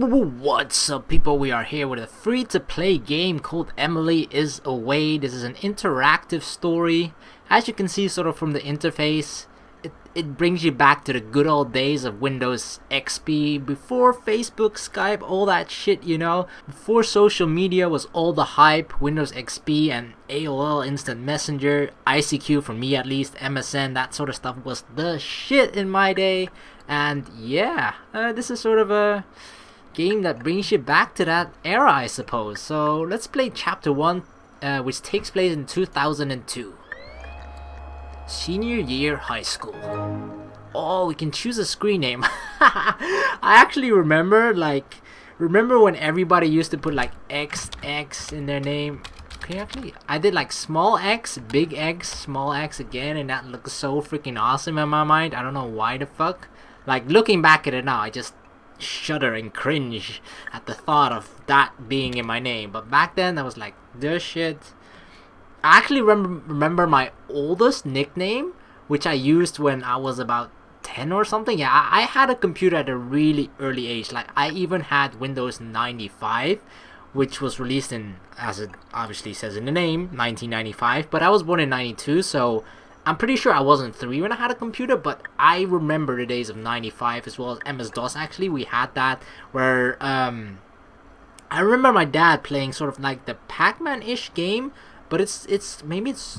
What's up, people? We are here with a free-to-play game called Emily is Away. This is an interactive story. As you can see sort of from the interface, it brings you back to the good old days of Windows XP, before Facebook, Skype, all that shit, you know. Before social media was all the hype, Windows XP and AOL Instant Messenger, ICQ for me at least, MSN, that sort of stuff was the shit in my day. And yeah, this is sort of a game that brings you back to that era, I suppose. So let's play chapter 1, which takes place in 2002. Senior year high school. Oh, we can choose a screen name. I actually remember when everybody used to put like XX in their name. Okay, I did like small x, big X, small x again, and that looks so freaking awesome in my mind. I don't know why the fuck. Like, looking back at it now, I just shudder and cringe at the thought of that being in my name. But back then, I was like, this shit. I actually remember my oldest nickname, which I used when I was about 10 or something. Yeah, I had a computer at a really early age. Like, I even had Windows 95, which was released in, as it obviously says in the name, 1995. But I was born in 92, so I'm pretty sure I wasn't 3 when I had a computer, but I remember the days of 95 as well as MS-DOS. Actually, we had that where I remember my dad playing sort of like the Pac-Man-ish game, but it's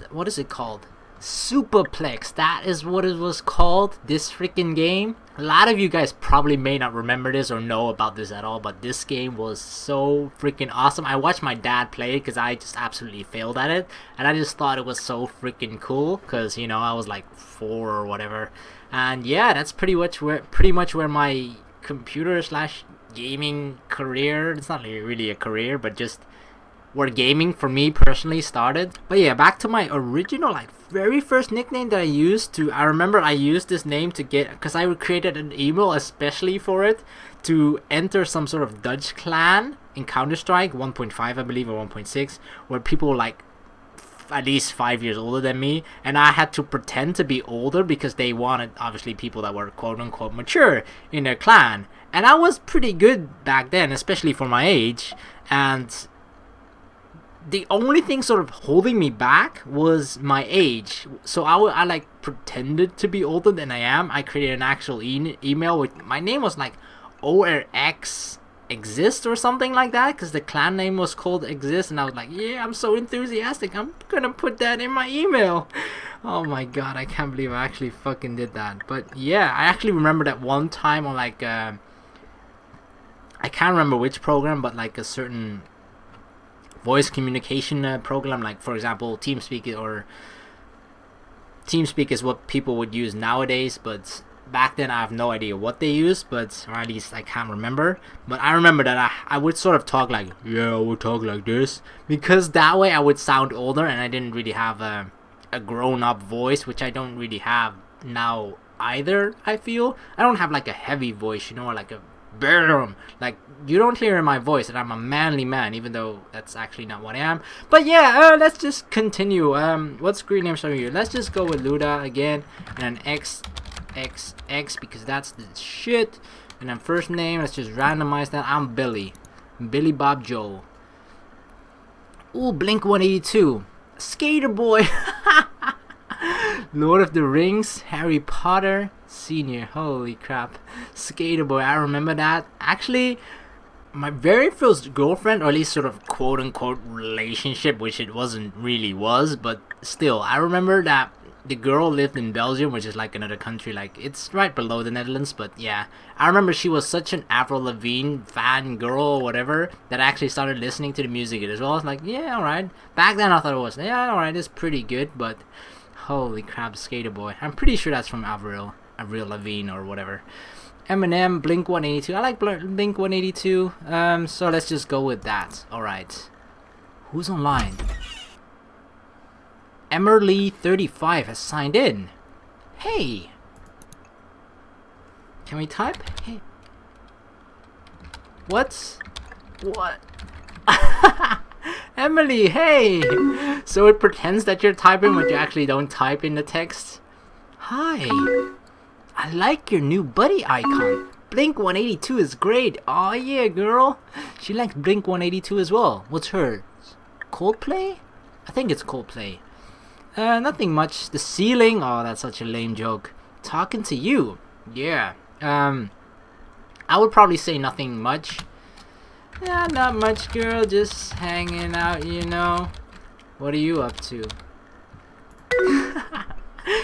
what is it called? Superplex. That is what it was called, this freaking game. A lot of you guys probably may not remember this or know about this at all, but this game was so freaking awesome. I watched my dad play it because I just absolutely failed at it, and I just thought it was so freaking cool because, you know, I was like 4 or whatever. And yeah, that's pretty much where my computer slash gaming career, it's not really a career, but just where gaming for me personally started. But yeah, back to my original, like, very first nickname that I used to, I remember I used this name to get, because I created an email especially for it, to enter some sort of Dutch clan in Counter-Strike 1.5, I believe, or 1.6, where people were like at least 5 years older than me, and I had to pretend to be older because they wanted, obviously, people that were quote-unquote mature in their clan. And I was pretty good back then, especially for my age, and the only thing sort of holding me back was my age. So I like pretended to be older than I am. I created an actual email with my name was like ORX Exist or something like that, because the clan name was called Exist, and I was like, yeah, I'm so enthusiastic, I'm gonna put that in my email. Oh my god, I can't believe I actually fucking did that. But yeah, I actually remember that one time on like I can't remember which program, but like a certain voice communication program, like for example TeamSpeak, or TeamSpeak is what people would use nowadays, but back then I have no idea what they used, but or at least I can't remember. But I remember that I would sort of talk like, yeah, I would talk like this, because that way I would sound older, and I didn't really have a grown-up voice, which I don't really have now either. I feel I don't have like a heavy voice, you know, or like a boom, like you don't hear in my voice that I'm a manly man, even though that's actually not what I am. But yeah, let's just continue. What screen name shall we use? Let's just go with Luda again, and an XXX, because that's the shit. And then first name, let's just randomize that. I'm Billy Bob Joe. Ooh, Blink 182, Skater Boy. Lord of the Rings, Harry Potter, Senior, holy crap, Skater Boy, I remember that. Actually, my very first girlfriend, or at least sort of quote-unquote relationship, which it wasn't really was, but still, I remember that the girl lived in Belgium, which is like another country, like it's right below the Netherlands. But yeah, I remember she was such an Avril Lavigne fan girl or whatever, that I actually started listening to the music as well. I was like, yeah, alright. Back then I thought it was, yeah, alright, it's pretty good, but holy crap, Skater Boy. I'm pretty sure that's from Avril Lavigne or whatever. Eminem, Blink 182. I like Blink 182. So let's just go with that. Alright. Who's online? Emerly35 has signed in. Hey. Can we type? Hey. What? Emily, hey! So it pretends that you're typing, but you actually don't type in the text. Hi. I like your new buddy icon. Blink 182 is great. Oh yeah, girl. She likes Blink 182 as well. What's her? Coldplay? I think it's Coldplay. Nothing much. The ceiling. Oh, that's such a lame joke. Talking to you. Yeah. I would probably say nothing much. Yeah, not much, girl. Just hanging out, you know. What are you up to?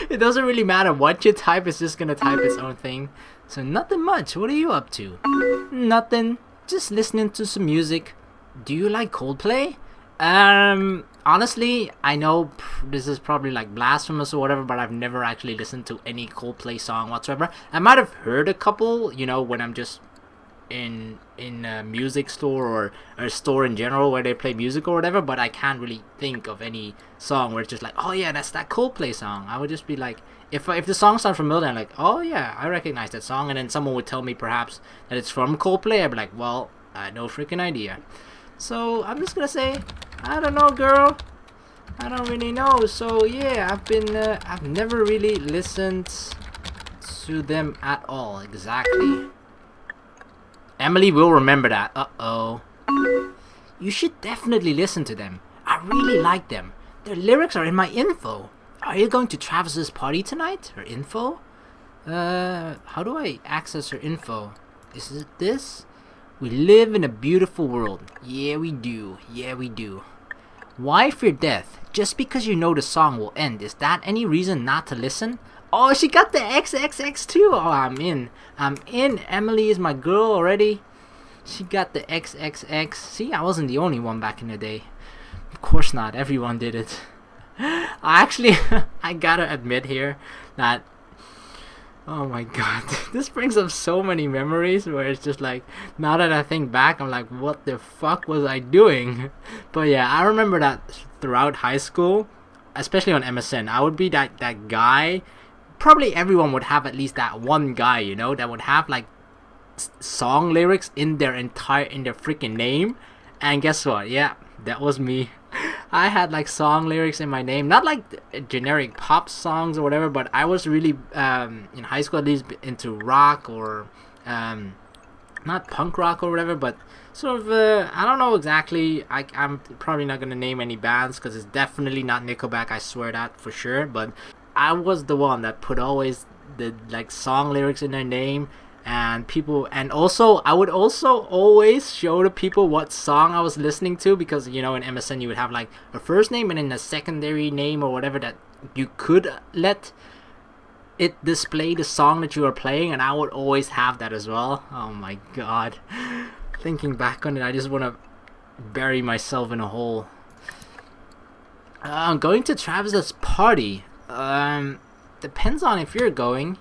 It doesn't really matter what you type. It's just gonna type its own thing. So nothing much. What are you up to? Nothing. Just listening to some music. Do you like Coldplay? Honestly, I know this is probably like blasphemous or whatever, but I've never actually listened to any Coldplay song whatsoever. I might have heard a couple, you know, when I'm just in a music store or a store in general where they play music or whatever, but I can't really think of any song where it's just like, oh yeah, that's that Coldplay song. I would just be like, if the song sounds familiar, I'm like, oh yeah, I recognize that song, and then someone would tell me perhaps that it's from Coldplay, I'd be like, well, I had no freaking idea. So I'm just gonna say, I don't know, girl. I don't really know. So yeah, I've never really listened to them at all. Exactly. Emily will remember that. Uh-oh. You should definitely listen to them. I really like them. Their lyrics are in my info. Are you going to Travis's party tonight? Her info? How do I access her info? Is it this? We live in a beautiful world. Yeah, we do. Yeah, we do. Why fear death? Just because you know the song will end, is that any reason not to listen? Oh, she got the XXX too. Oh, I'm in. Emily is my girl already. She got the XXX. See, I wasn't the only one back in the day. Of course not. Everyone did it. I gotta admit here that, oh my god, this brings up so many memories where it's just like, now that I think back, I'm like, what the fuck was I doing? But yeah, I remember that throughout high school, especially on MSN, I would be that guy. Probably everyone would have at least that one guy, you know, that would have like song lyrics in their freaking name. And guess what? Yeah, that was me. I had like song lyrics in my name, not like generic pop songs or whatever, but I was really in high school at least into rock or not punk rock or whatever, but sort of I don't know exactly. I'm probably not gonna name any bands because it's definitely not Nickelback. I swear that for sure. But I was the one that put always the like song lyrics in their name, and people, and also I would also always show the people what song I was listening to, because you know in MSN you would have like a first name and then a secondary name or whatever that you could let it display the song that you are playing, and I would always have that as well. Oh my god, thinking back on it, I just want to bury myself in a hole. I'm going to Travis's party. Depends on if you're going.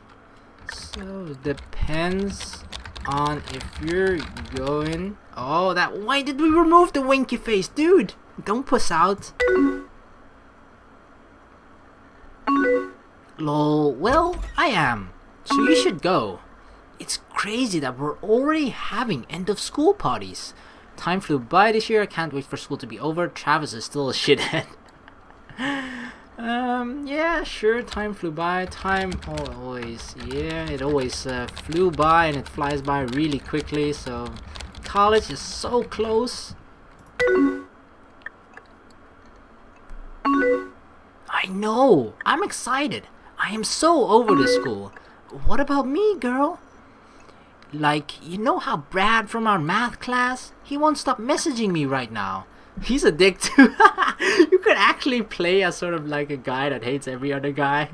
So depends on if you're going. Oh, why did we remove the winky face, dude? Don't puss out. Lol, well, I am. So you should go. It's crazy that we're already having end of school parties. Time flew by this year. I can't wait for school to be over. Travis is still a shithead. Yeah, sure, time flew by. Time always, yeah, it always flew by, and it flies by really quickly, so college is so close. I know, I'm excited. I am so over this school. What about me, girl? Like, you know how Brad from our math class? He won't stop messaging me right now. He's a dick too. You could actually play as sort of like a guy that hates every other guy.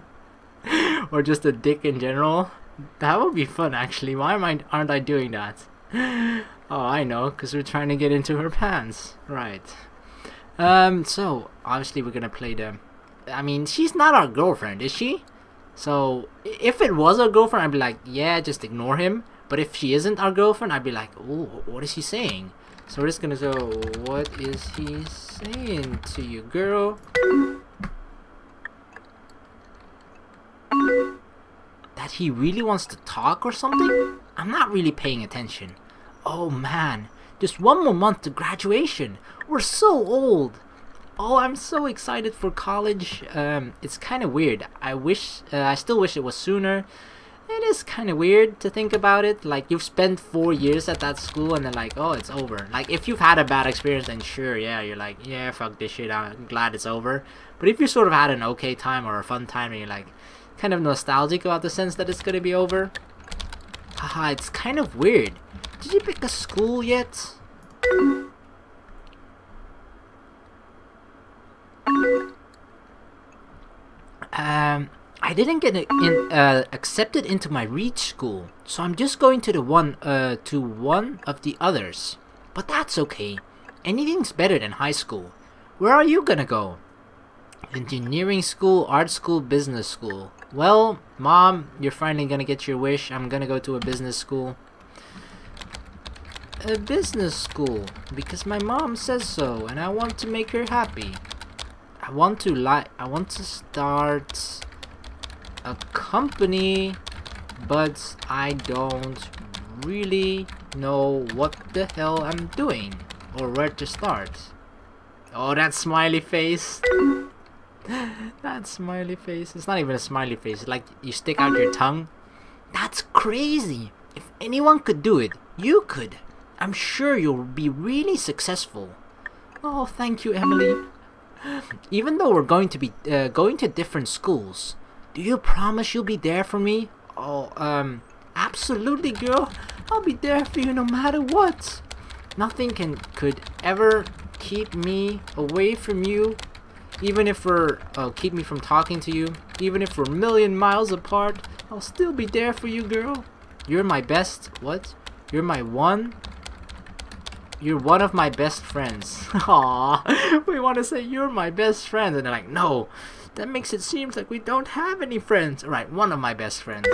Or just a dick in general. That would be fun actually. Why aren't I doing that? Oh, I know, because we're trying to get into her pants. Right. So, obviously we're gonna play I mean, she's not our girlfriend, is she? So, if it was our girlfriend, I'd be like, yeah, just ignore him. But if she isn't our girlfriend, I'd be like, oh, what is he saying? So we're just gonna go, what is he saying to you, girl? That he really wants to talk or something? I'm not really paying attention. Oh man, just one more month to graduation. We're so old. Oh, I'm so excited for college. It's kind of weird. I still wish it was sooner. It is kind of weird to think about it. Like, you've spent 4 years at that school and then like, oh, it's over. Like, if you've had a bad experience, then sure, yeah, you're like, yeah, fuck this shit, I'm glad it's over. But if you sort of had an okay time or a fun time and you're like kind of nostalgic about the sense that it's gonna be over, haha, it's kind of weird. Did you pick a school yet? I didn't get accepted into my reach school, so I'm just going to one of the others. But that's okay. Anything's better than high school. Where are you gonna go? Engineering school, art school, business school. Well, Mom, you're finally gonna get your wish. I'm gonna go to a business school. A business school, because my mom says so, and I want to make her happy. I want to start a company, but I don't really know what the hell I'm doing or where to start. Oh, that smiley face. That smiley face. It's not even a smiley face. It's like you stick out your tongue. That's crazy. If anyone could do it, you could. I'm sure you'll be really successful. Oh, thank you, Emily. Even though we're going to be going to different schools, do you promise you'll be there for me? Oh, absolutely, girl. I'll be there for you no matter what. Nothing could ever keep me away from you. Even if keep me from talking to you. Even if we're a million miles apart, I'll still be there for you, girl. You're my best. What? You're one of my best friends. Aww, we want to say you're my best friend, and they're like, no, that makes it seem like we don't have any friends. Alright, one of my best friends.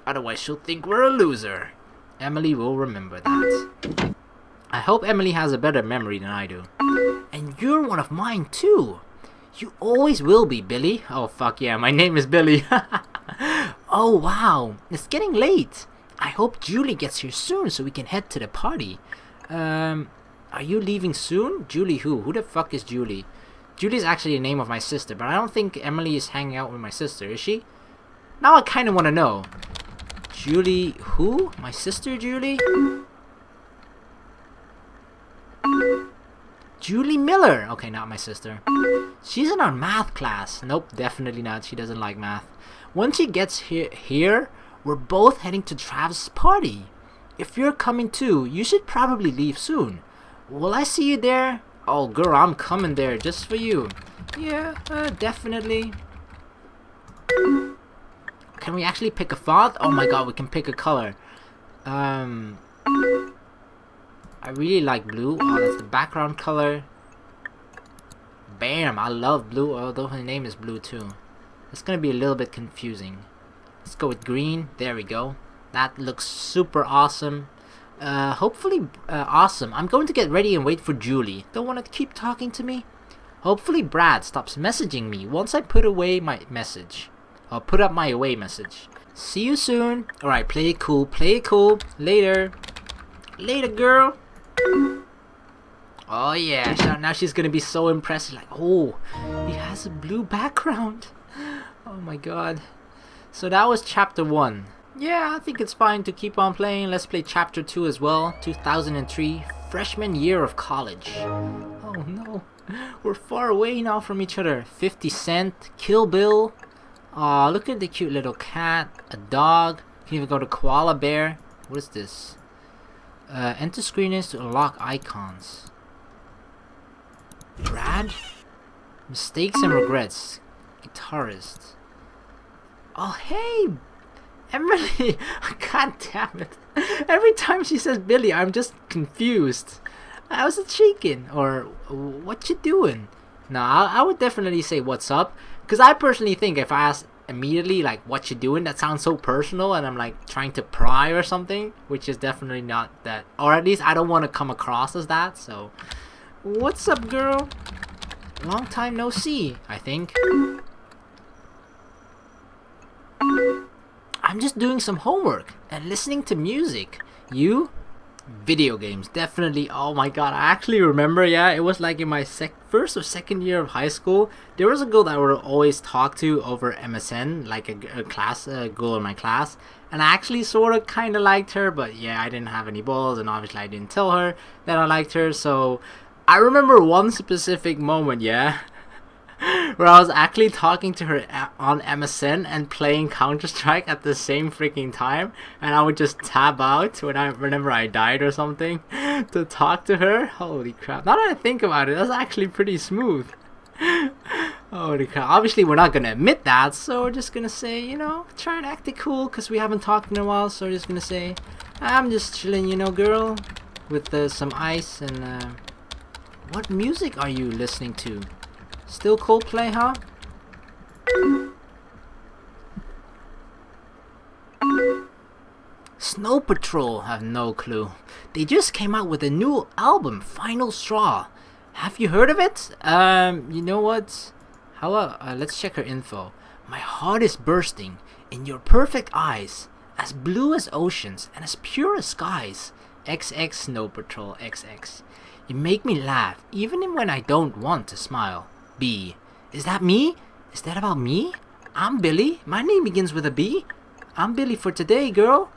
Otherwise, she'll think we're a loser. Emily will remember that. I hope Emily has a better memory than I do. And you're one of mine too. You always will be, Billy. Oh, fuck yeah, my name is Billy. Oh, wow, it's getting late. I hope Julie gets here soon so we can head to the party. Are you leaving soon? Julie who? Who the fuck is Julie? Julie's actually the name of my sister, but I don't think Emily is hanging out with my sister, is she? Now I kind of want to know. Julie who? My sister Julie? Julie Miller. Okay, not my sister. She's in our math class. Nope, definitely not. She doesn't like math. Once she gets here, we're both heading to Trav's party. If you're coming too, you should probably leave soon. Will I see you there? Oh, girl, I'm coming there just for you. Yeah, definitely. Can we actually pick a font? Oh my god, we can pick a color. I really like blue. Oh, that's the background color. Bam, I love blue, although her name is blue too. It's gonna be a little bit confusing. Let's go with green. There we go. That looks super awesome. Hopefully awesome. I'm going to get ready and wait for Julie. Don't want to keep talking to me? Hopefully Brad stops messaging me once I put away my message. I'll put up my away message. See you soon. Alright, play it cool. Play it cool. Later. Later, girl. Oh yeah, so now she's gonna be so impressed. Like, oh, he has a blue background. Oh my god. So that was chapter 1. Yeah, I think it's fine to keep on playing. Let's play chapter 2 as well. 2003, freshman year of college. Oh no, we're far away now from each other. 50 Cent, Kill Bill. Aw, look at the cute little cat, a dog. Can even go to koala bear. What is this? Enter screen to unlock icons. Brad? Mistakes and regrets. Guitarist. Oh hey, Emily. God damn it. Every time she says Billy, I'm just confused. How's it shaking? Or what you doing? No, I would definitely say what's up. Because I personally think if I ask immediately like what you doing, that sounds so personal and I'm like trying to pry or something, which is definitely not that. Or at least I don't want to come across as that. So what's up, girl? Long time no see, I think. I'm just doing some homework and listening to music. You? Video games, definitely. Oh my god, I actually remember. Yeah, it was like in my first or second year of high school. There was a girl that I would always talk to over MSN, like a class girl in my class, and I actually sort of kind of liked her. But yeah, I didn't have any balls, and obviously I didn't tell her that I liked her. So I remember one specific moment. Yeah, where I was actually talking to her on MSN and playing Counter Strike at the same freaking time, and I would just tab out whenever I died or something to talk to her. Holy crap! Now that I think about it, that's actually pretty smooth. Holy crap! Obviously, we're not gonna admit that, so we're just gonna say, try and act it cool because we haven't talked in a while. So we're just gonna say, I'm just chilling, girl, with some ice and. What music are you listening to? Still Coldplay, huh? Snow Patrol, have no clue. They just came out with a new album, Final Straw. Have you heard of it? You know what? Let's check her info. My heart is bursting in your perfect eyes, as blue as oceans and as pure as skies. XX Snow Patrol XX. You make me laugh, even when I don't want to smile. B. Is that me? Is that about me? I'm Billy. My name begins with a B. I'm Billy for today, girl.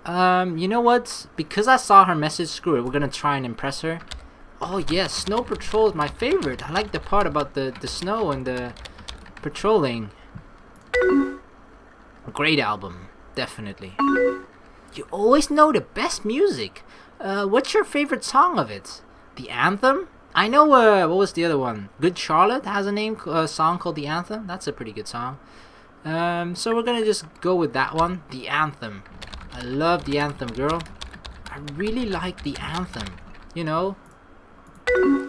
You know what? Because I saw her message, screw it. We're gonna try and impress her. Oh yes, Snow Patrol is my favorite. I like the part about the snow and the patrolling. Great album, definitely. You always know the best music. What's your favorite song of it? The Anthem? I know, what was the other one? Good Charlotte has a song called The Anthem. That's a pretty good song. So we're gonna just go with that one. The Anthem. I love The Anthem, girl. I really like The Anthem.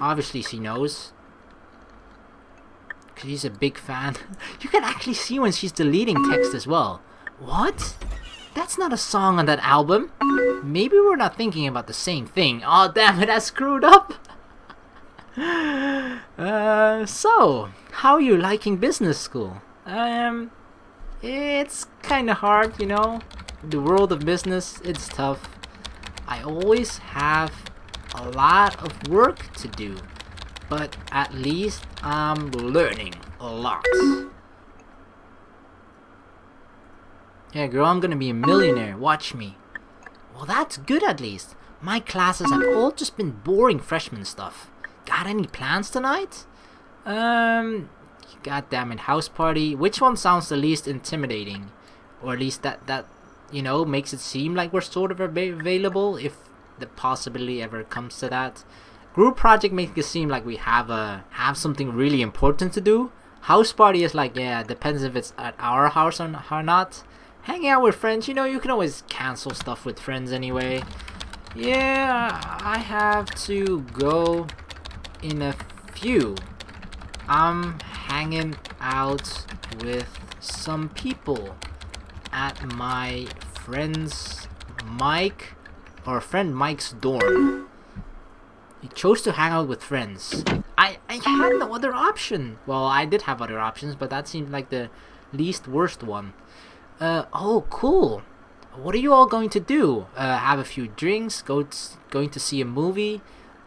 Obviously she knows. Because she's a big fan. You can actually see when she's deleting text as well. What? That's not a song on that album. Maybe we're not thinking about the same thing. Oh damn it, I screwed up. So, how are you liking business school? It's kinda hard, The world of business, it's tough. I always have a lot of work to do, but at least I'm learning a lot. Yeah, girl, I'm gonna be a millionaire. Watch me. Well, that's good at least. My classes have all just been boring freshman stuff. Got any plans tonight? Goddammit, house party. Which one sounds the least intimidating? Or at least that makes it seem like we're sort of available, if the possibility ever comes to that. Group project makes it seem like we have something really important to do. House party is like, yeah, depends if it's at our house or not. Hanging out with friends, you can always cancel stuff with friends anyway. Yeah, I have to go in a few. I'm hanging out with some people at my friend Mike's dorm. He chose to hang out with friends. I had no other option. Well, I did have other options, but that seemed like the least worst one. Oh, cool. What are you all going to do? Have a few drinks? Going to see a movie?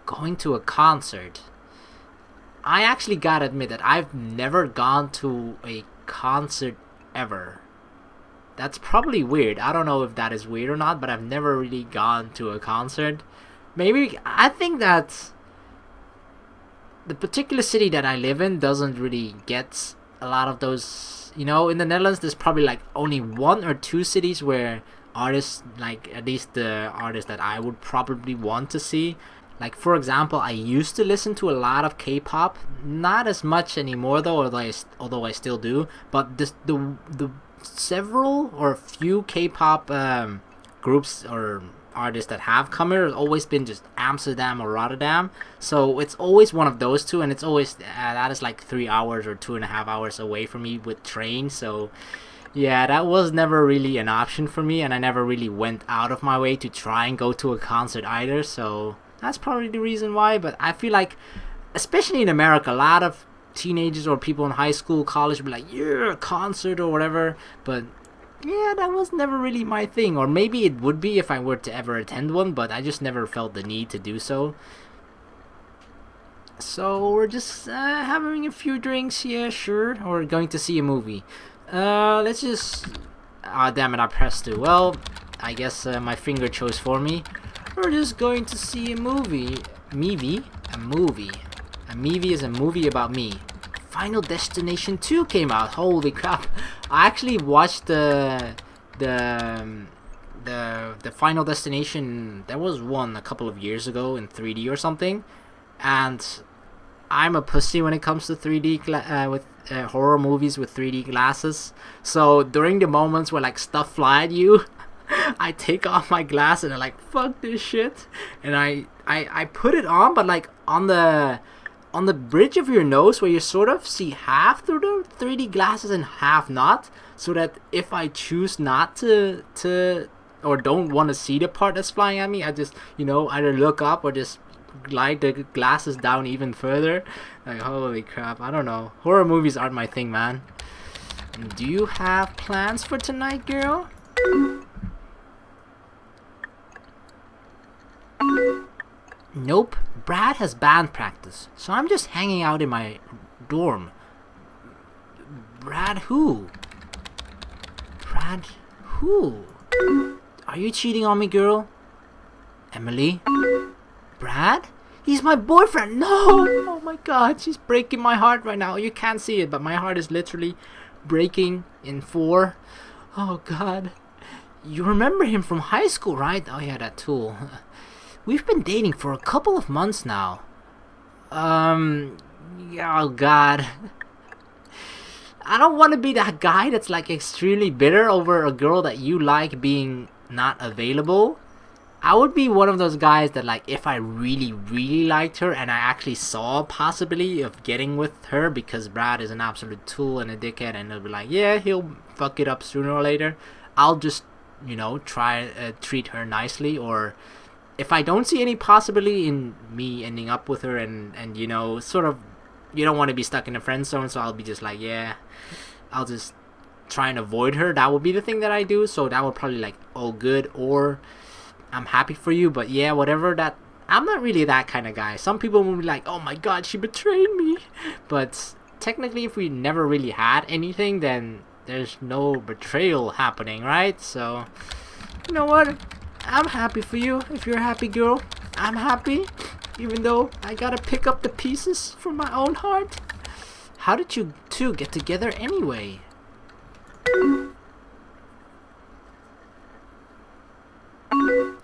Going to a concert? I actually gotta admit that I've never gone to a concert ever. That's probably weird. I don't know if that is weird or not, but I've never really gone to a concert. Maybe, I think that the particular city that I live in doesn't really get a lot of those. In the Netherlands, there's probably like only one or two cities where artists, like at least the artists that I would probably want to see. Like, for example, I used to listen to a lot of K-pop, not as much anymore though, although I still do. But the several or few K-pop groups or artists that have come here has always been just Amsterdam or Rotterdam. So it's always one of those two, and it's always that is like 3 hours or 2.5 hours away from me with train. So yeah, that was never really an option for me, and I never really went out of my way to try and go to a concert either. So that's probably the reason why. But I feel like, especially in America, a lot of teenagers or people in high school, college will be like, yeah, a concert or whatever. But yeah, that was never really my thing. Or maybe it would be if I were to ever attend one, but I just never felt the need to do so. So we're just having a few drinks, yeah, sure. Or going to see a movie. Let's just... Ah, damn it, I pressed it. Well, I guess my finger chose for me. We're just going to see a movie. Movie? A movie. A movie is a movie about me. Final Destination 2 came out. Holy crap. I actually watched the Final Destination. There was one a couple of years ago in 3D or something. And I'm a pussy when it comes to 3D with horror movies with 3D glasses. So during the moments where like stuff fly at you, I take off my glass and I'm like, fuck this shit. And I put it on, but like on the bridge of your nose where you sort of see half through the 3D glasses and half not, so that if I choose not to or don't want to see the part that's flying at me, I just, you know, either look up or just glide the glasses down even further. Like, holy crap, I don't know. Horror movies aren't my thing, man. Do you have plans for tonight, girl? Nope. Brad has band practice, so I'm just hanging out in my dorm. Brad who? Brad who? Are you cheating on me, girl? Emily? Brad? He's my boyfriend! No! Oh my god, she's breaking my heart right now. You can't see it, but my heart is literally breaking in 4. Oh god. You remember him from high school, right? Oh yeah, that tool. We've been dating for a couple of months now. Yeah, oh god. I don't want to be that guy that's like extremely bitter over a girl that you like being not available. I would be one of those guys that, like, if I really, really liked her and I actually saw a possibility of getting with her because Brad is an absolute tool and a dickhead, and they'll be like, yeah, he'll fuck it up sooner or later, I'll just, you know, try treat her nicely. Or if I don't see any possibility in me ending up with her and you know, sort of, you don't want to be stuck in a friend zone, so I'll be just like, yeah, I'll just try and avoid her. That would be the thing that I do. So that would probably like, oh good, or I'm happy for you, but yeah, whatever. That I'm not really that kind of guy. Some people will be like, oh my god, she betrayed me. But technically, if we never really had anything, then there's no betrayal happening, right? So, you know what? I'm happy for you. If you're a happy girl, I'm happy. Even though I gotta pick up the pieces from my own heart. How did you two get together anyway?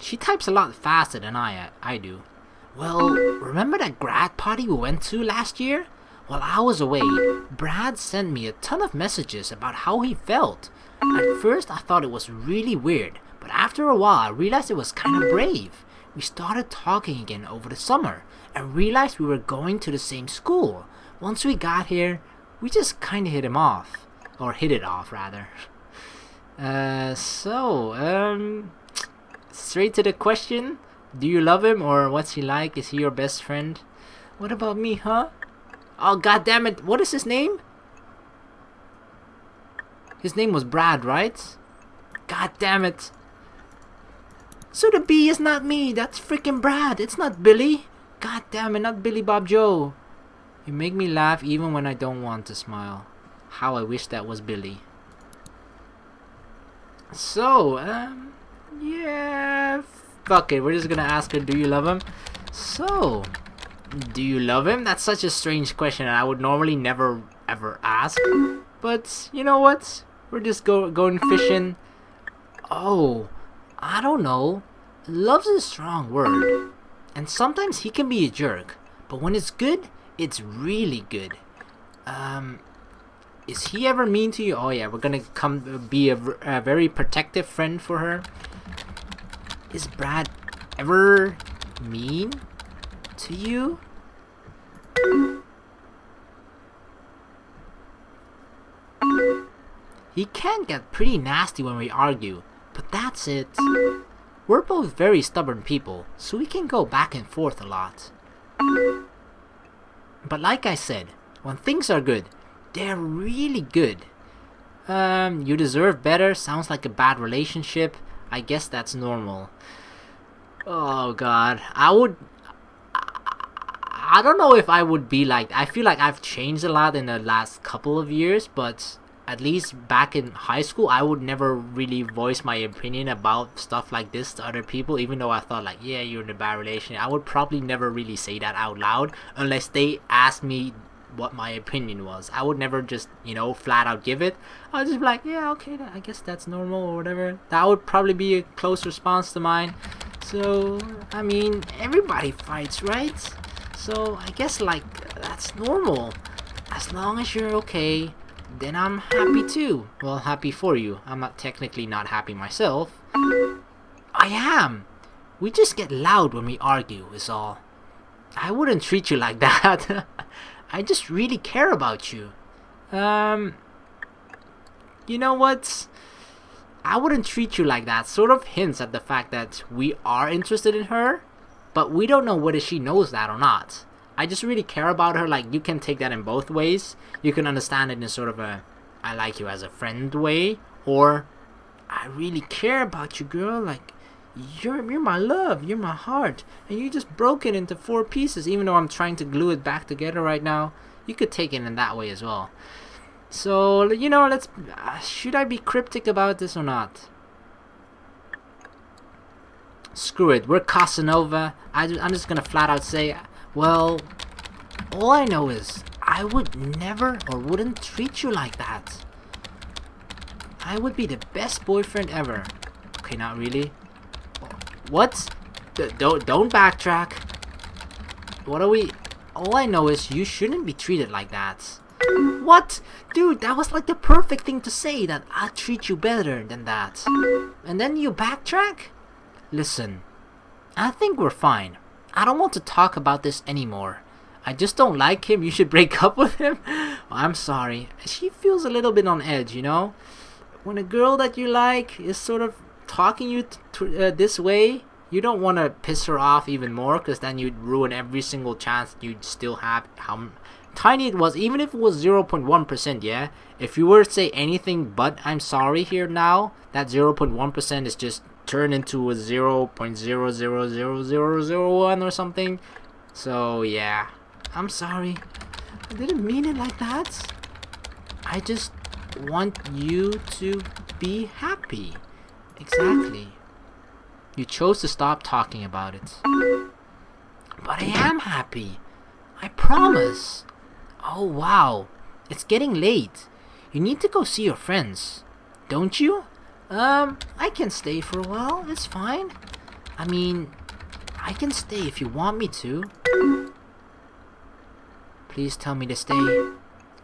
She types a lot faster than I do. Well, remember that grad party we went to last year? While I was away, Brad sent me a ton of messages about how he felt. At first I thought it was really weird, but after a while I realized it was kind of brave. We started talking again over the summer and realized we were going to the same school. Once we got here, we just kind of hit it off, rather. Straight to the question, do you love him, or what's he like? Is he your best friend? What about me, huh? Oh god damn it, what is his name? His name was Brad, right? God damn it. So the B is not me, that's freaking Brad, it's not Billy. God damn it, not Billy Bob Joe. You make me laugh even when I don't want to smile. How I wish that was Billy. So, yeah, fuck it, we're just gonna ask her, do you love him? So, do you love him? That's such a strange question and I would normally never ever ask. But, you know what? We're just going fishing. Oh, I don't know. Love's a strong word. And sometimes he can be a jerk. But when it's good, it's really good. Is he ever mean to you? Oh yeah, we're gonna come be a very protective friend for her. Is Brad ever mean to you? He can get pretty nasty when we argue, but that's it. We're both very stubborn people, so we can go back and forth a lot. But like I said, when things are good, they're really good. You deserve better. Sounds like a bad relationship. I guess that's normal. Oh god. I don't know if I would be like, I feel like I've changed a lot in the last couple of years, but at least back in high school, I would never really voice my opinion about stuff like this to other people, even though I thought like, yeah, you're in a bad relationship. I would probably never really say that out loud unless they asked me what my opinion was. I would never just, flat out give it. I would just be like, yeah, okay, I guess that's normal or whatever. That would probably be a close response to mine. So, I mean, everybody fights, right? So, I guess, like, that's normal. As long as you're okay, then I'm happy too. Well, happy for you. I'm technically not happy myself. I am. We just get loud when we argue, is all. I wouldn't treat you like that. I just really care about you. You know what? I wouldn't treat you like that sort of hints at the fact that we are interested in her, but we don't know whether she knows that or not. I just really care about her. Like, you can take that in both ways. You can understand it in sort of a I like you as a friend way, or I really care about you, girl. Like, you're my love, you're my heart, and you just broke it into 4 pieces, even though I'm trying to glue it back together right now. You could take it in that way as well. So, let's should I be cryptic about this or not? Screw it, we're Casanova. I'm just gonna flat out say, well, all I know is I would never or wouldn't treat you like that. I would be the best boyfriend ever. Okay, not really. What? Don't backtrack. What are we? All I know is you shouldn't be treated like that. What? Dude, that was like the perfect thing to say, that I'll treat you better than that. And then you backtrack? Listen, I think we're fine. I don't want to talk about this anymore. I just don't like him. You should break up with him. I'm sorry. She feels a little bit on edge, When a girl that you like is sort of talking you this way, you don't want to piss her off even more, because then you'd ruin every single chance you'd still have. How tiny it was, even if it was 0.1%, yeah? If you were to say anything but I'm sorry here now, that 0.1% is just turned into a 0.000001 or something. So, yeah. I'm sorry. I didn't mean it like that. I just want you to be happy. Exactly. You chose to stop talking about it. But I am happy. I promise. Oh wow. It's getting late. You need to go see your friends. Don't you? I can stay for a while. It's fine. I mean, I can stay if you want me to. Please tell me to stay.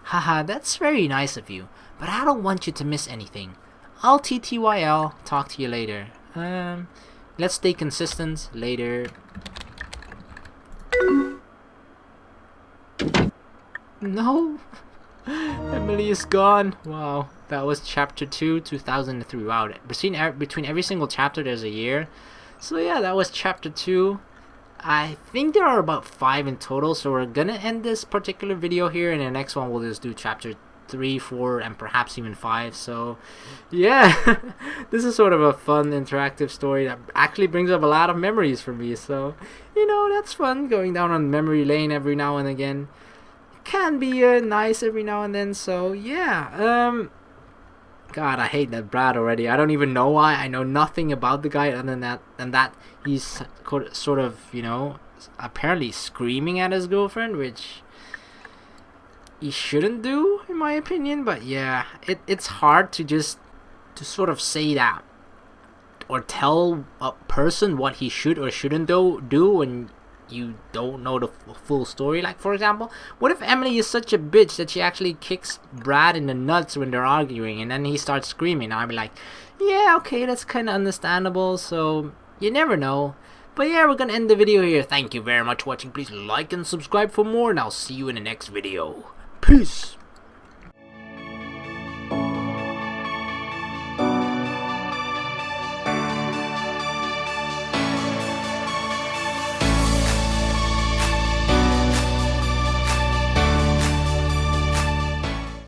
Haha, that's very nice of you. But I don't want you to miss anything. I'll TTYL. Talk to you later. Let's stay consistent. Later. No. Emily is gone. Wow. That was chapter 2, 2003. Wow. Between every single chapter there's a year. So yeah, that was chapter 2. I think there are about 5 in total, so we're gonna end this particular video here, and the next one we'll just do chapter 3, 4, and perhaps even 5. So yeah, this is sort of a fun interactive story that actually brings up a lot of memories for me. So that's fun, going down on memory lane every now and again. Can be nice every now and then. So yeah, God, I hate that Brad already. I don't even know why. I know nothing about the guy other than that he's sort of, apparently screaming at his girlfriend, which he shouldn't do, in my opinion. But yeah, it's hard to sort of say that or tell a person what he should or shouldn't do when you don't know the full story. Like, for example, what if Emily is such a bitch that she actually kicks Brad in the nuts when they're arguing, and then he starts screaming? I'd be like, yeah, okay, that's kind of understandable. So you never know. But yeah, we're gonna end the video here. Thank you very much for watching. Please like and subscribe for more, and I'll see you in the next video. Peace.